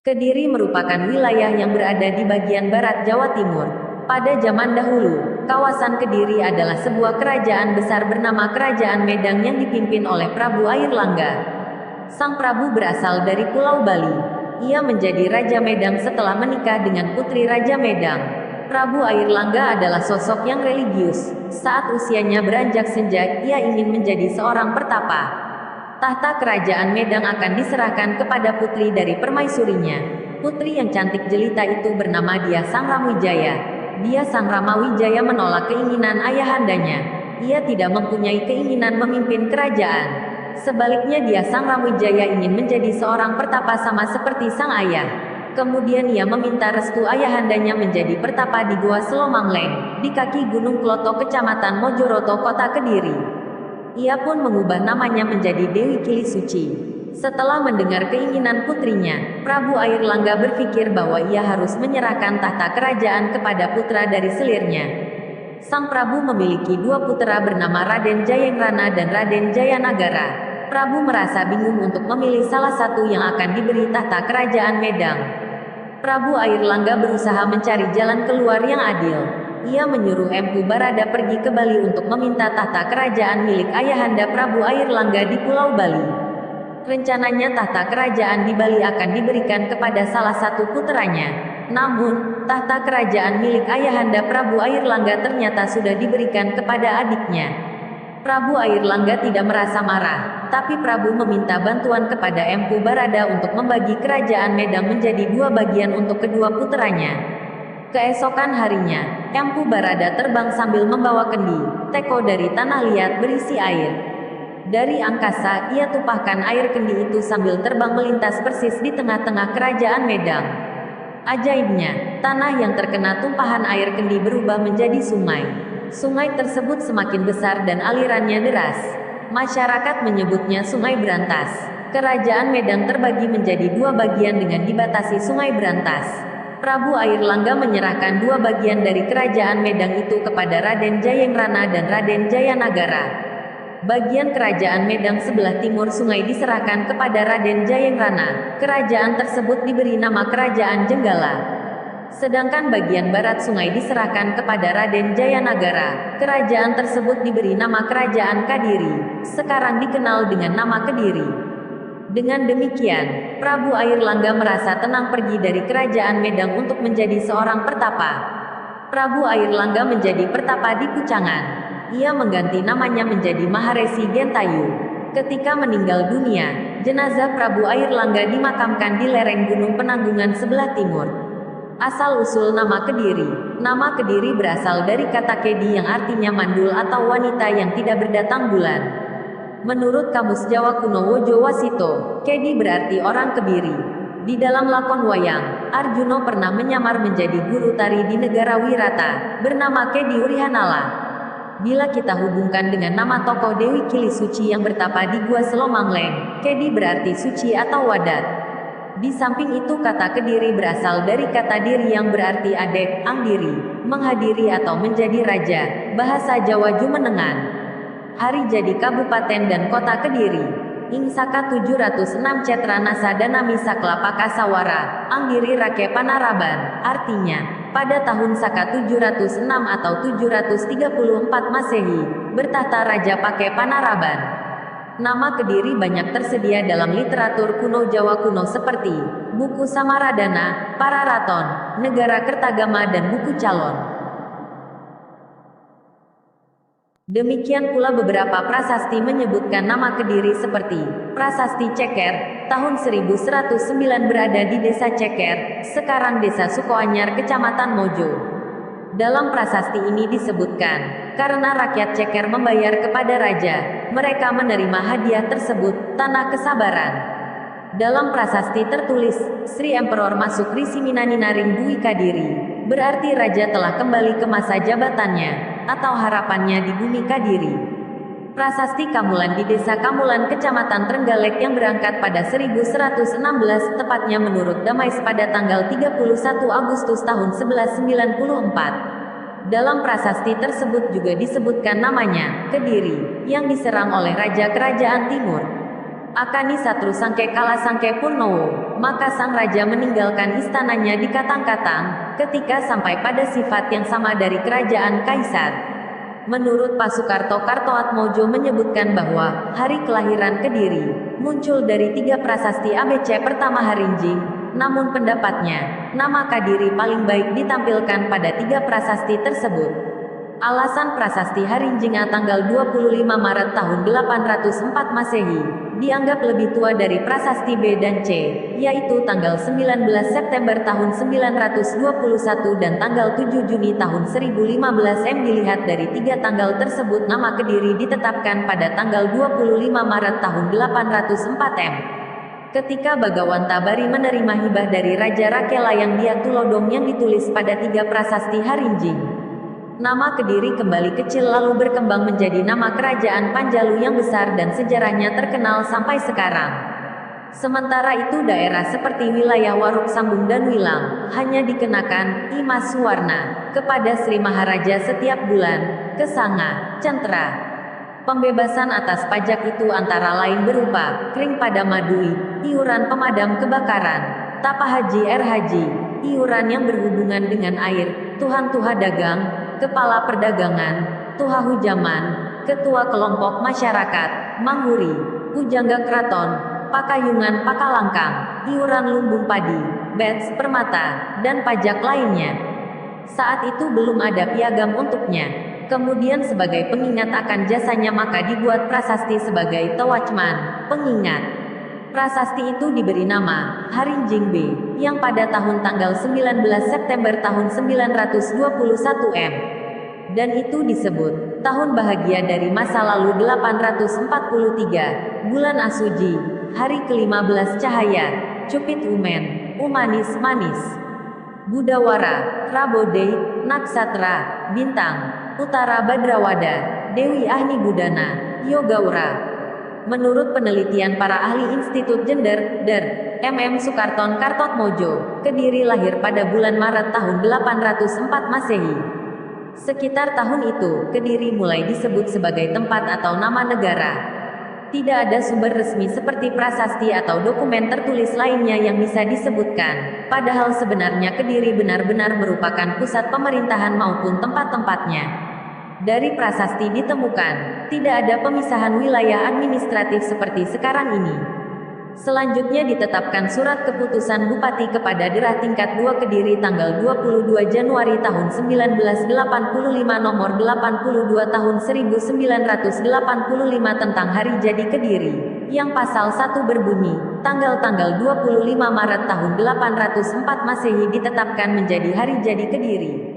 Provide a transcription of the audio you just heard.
Kediri merupakan wilayah yang berada di bagian barat Jawa Timur. Pada zaman dahulu, kawasan Kediri adalah sebuah kerajaan besar bernama Kerajaan Medang yang dipimpin oleh Prabu Airlangga. Sang Prabu berasal dari Pulau Bali. Ia menjadi Raja Medang setelah menikah dengan putri Raja Medang. Prabu Airlangga adalah sosok yang religius. Saat usianya beranjak senja, ia ingin menjadi seorang pertapa. Tahta kerajaan Medang akan diserahkan kepada putri dari permaisurinya. Putri yang cantik jelita itu bernama Dia Sang Ramawijaya. Dia Sang Ramawijaya menolak keinginan ayahandanya. Ia tidak mempunyai keinginan memimpin kerajaan. Sebaliknya Dia Sang Ramawijaya ingin menjadi seorang pertapa sama seperti sang ayah. Kemudian ia meminta restu ayahandanya menjadi pertapa di Gua Selomangleng, di kaki Gunung Kloto, Kecamatan Mojoroto, Kota Kediri. Ia pun mengubah namanya menjadi Dewi Kili Suci. Setelah mendengar keinginan putrinya, Prabu Airlangga berpikir bahwa ia harus menyerahkan tahta kerajaan kepada putra dari selirnya. Sang Prabu memiliki dua putra bernama Raden Jayengrana dan Raden Jayanagara. Prabu merasa bingung untuk memilih salah satu yang akan diberi tahta kerajaan Medang. Prabu Airlangga berusaha mencari jalan keluar yang adil. Ia menyuruh Empu Barada pergi ke Bali untuk meminta tahta kerajaan milik ayahanda Prabu Airlangga di Pulau Bali. Rencananya tahta kerajaan di Bali akan diberikan kepada salah satu puteranya. Namun, tahta kerajaan milik ayahanda Prabu Airlangga ternyata sudah diberikan kepada adiknya. Prabu Airlangga tidak merasa marah, tapi Prabu meminta bantuan kepada Empu Barada untuk membagi kerajaan Medang menjadi dua bagian untuk kedua puteranya. Keesokan harinya, Empu Barada terbang sambil membawa kendi, teko dari tanah liat berisi air. Dari angkasa, ia tumpahkan air kendi itu sambil terbang melintas persis di tengah-tengah kerajaan Medang. Ajaibnya, tanah yang terkena tumpahan air kendi berubah menjadi sungai. Sungai tersebut semakin besar dan alirannya deras. Masyarakat menyebutnya Sungai Brantas. Kerajaan Medang terbagi menjadi dua bagian dengan dibatasi Sungai Brantas. Prabu Airlangga menyerahkan dua bagian dari kerajaan Medang itu kepada Raden Jayengrana dan Raden Jayanagara. Bagian kerajaan Medang sebelah timur sungai diserahkan kepada Raden Jayengrana. Kerajaan tersebut diberi nama Kerajaan Jenggala. Sedangkan bagian barat sungai diserahkan kepada Raden Jayanagara. Kerajaan tersebut diberi nama Kerajaan Kadiri, sekarang dikenal dengan nama Kediri. Dengan demikian, Prabu Airlangga merasa tenang pergi dari kerajaan Medang untuk menjadi seorang pertapa. Prabu Airlangga menjadi pertapa di Pucangan. Ia mengganti namanya menjadi Maharesi Gentayu. Ketika meninggal dunia, jenazah Prabu Airlangga dimakamkan di lereng Gunung Penanggungan sebelah timur. Asal-usul nama Kediri. Nama Kediri berasal dari kata kedi yang artinya mandul atau wanita yang tidak berdatang bulan. Menurut Kamus Jawa Kuno Wojo Wasito, Kedi berarti orang kebiri. Di dalam lakon wayang, Arjuno pernah menyamar menjadi guru tari di negara Wirata, bernama Kedi Urihanala. Bila kita hubungkan dengan nama tokoh Dewi Kili Suci yang bertapa di Gua Selomangleng, Kedi berarti suci atau wadat. Di samping itu kata Kediri berasal dari kata diri yang berarti adek, angdiri, menghadiri atau menjadi raja, bahasa Jawa Jumenengan. Hari jadi Kabupaten dan Kota Kediri. Ing Saka 706 Cetra Nasa Danami Saklapa Kasawara, Anggiri Rake Panaraban, artinya, pada tahun Saka 706 atau 734 Masehi, bertahta Raja Pake Panaraban. Nama Kediri banyak tersedia dalam literatur kuno Jawa kuno seperti buku Samaradana, Pararaton, Negara Kertagama dan buku Calon. Demikian pula beberapa prasasti menyebutkan nama Kediri seperti Prasasti Ceker, tahun 1109 berada di Desa Ceker, sekarang Desa Sukoanyar, Kecamatan Mojo. Dalam prasasti ini disebutkan, karena rakyat Ceker membayar kepada raja, mereka menerima hadiah tersebut, tanah kesabaran. Dalam prasasti tertulis, Sri Emperor masuk Risi Minaninaring Dwi Kadiri, berarti raja telah kembali ke masa jabatannya, atau harapannya di bumi Kadiri. Prasasti Kamulan di Desa Kamulan Kecamatan Trenggalek yang berangkat pada 1116 tepatnya menurut Damais pada tanggal 31 Agustus tahun 1194. Dalam prasasti tersebut juga disebutkan namanya, Kediri, yang diserang oleh Raja Kerajaan Timur, Akani Satru Sangke Kala Sangke Purnowo. maka sang raja meninggalkan istananya di Katang-Katang, ketika sampai pada sifat yang sama dari kerajaan kaisar. Menurut Pak Sukarto Kartoatmojo menyebutkan bahwa hari kelahiran Kediri muncul dari 3 prasasti ABC pertama Harinjing, namun pendapatnya, nama Kadiri paling baik ditampilkan pada 3 prasasti tersebut. Alasan prasasti Harinjinga tanggal 25 Maret tahun 804 Masehi dianggap lebih tua dari prasasti B dan C, yaitu tanggal 19 September tahun 921 dan tanggal 7 Juni tahun 1015 M. Dilihat dari 3 tanggal tersebut, nama Kediri ditetapkan pada tanggal 25 Maret tahun 804 M. Ketika Bagawan Tabari menerima hibah dari Raja Rakelayang Diatulodong yang ditulis pada 3 prasasti Harinjing, nama Kediri kembali kecil lalu berkembang menjadi nama kerajaan Panjalu yang besar dan sejarahnya terkenal sampai sekarang. Sementara itu daerah seperti wilayah Waruk Sambung dan Wilang hanya dikenakan Imas Suwarna kepada Sri Maharaja setiap bulan, Kesanga, Centra. Pembebasan atas pajak itu antara lain berupa kring pada madui, iuran pemadam kebakaran, tapa haji haji, iuran yang berhubungan dengan air, tuhan-tuha dagang, kepala perdagangan, tuha hujaman, ketua kelompok masyarakat, manghuri, pujangga keraton, pakayungan pakalangkang, iuran lumbung padi, bets permata, dan pajak lainnya. Saat itu belum ada piagam untuknya. Kemudian sebagai pengingat akan jasanya maka dibuat prasasti sebagai tewacman, pengingat. Prasasti itu diberi nama Harinjing B, yang pada tahun tanggal 19 September tahun 921 M. Dan itu disebut tahun bahagia dari masa lalu 843, bulan Asuji, hari ke-15 cahaya, Cupit Umen, Umanis Manis, Budawara, Rabode, Naksatra, Bintang, Utara Badrawada, Dewi Ahni Budana, Yogaura. Menurut penelitian para ahli Institut Gender, Der, MM Sukarton Kartotmojo, Kediri lahir pada bulan Maret tahun 804 Masehi. Sekitar tahun itu, Kediri mulai disebut sebagai tempat atau nama negara. Tidak ada sumber resmi seperti prasasti atau dokumen tertulis lainnya yang bisa disebutkan, padahal sebenarnya Kediri benar-benar merupakan pusat pemerintahan maupun tempat-tempatnya. Dari prasasti ditemukan, tidak ada pemisahan wilayah administratif seperti sekarang ini. Selanjutnya ditetapkan surat keputusan Bupati kepada Daerah Tingkat 2 Kediri tanggal 22 Januari tahun 1985 nomor 82 tahun 1985 tentang Hari Jadi Kediri, yang pasal 1 berbunyi, tanggal 25 Maret tahun 804 Masehi ditetapkan menjadi Hari Jadi Kediri.